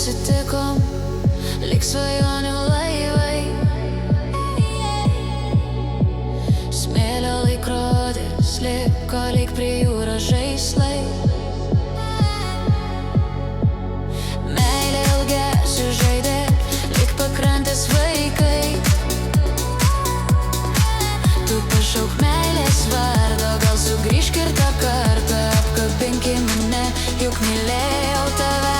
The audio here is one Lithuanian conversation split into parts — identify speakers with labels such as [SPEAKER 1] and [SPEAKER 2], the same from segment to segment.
[SPEAKER 1] susitikom, lyg svajonių laivai. Smėlio laikrodis liko lyg prie jūros žaislai. Meilė ilgesiu žaidė lyg pakrantės vaikai. Tu pašauk meilės vardo, gal sugrįžk ir tą kartą apkabinki mane, juk mylėjau tave.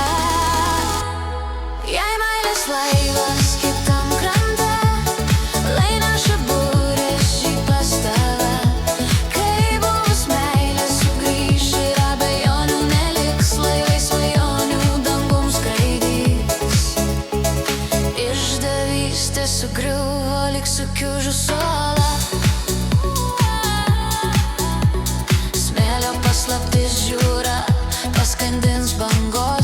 [SPEAKER 1] Jei meilės laivas kitam krante, lai neša būrės jį pas tave. Kai buvus meilė sugrįš ir abejonių neliks, laivai svajonių dangum skraidys. Išdavystė sugriuvo lyg sukiužus uola. Smėlio paslaptis jūra paskandins bangos.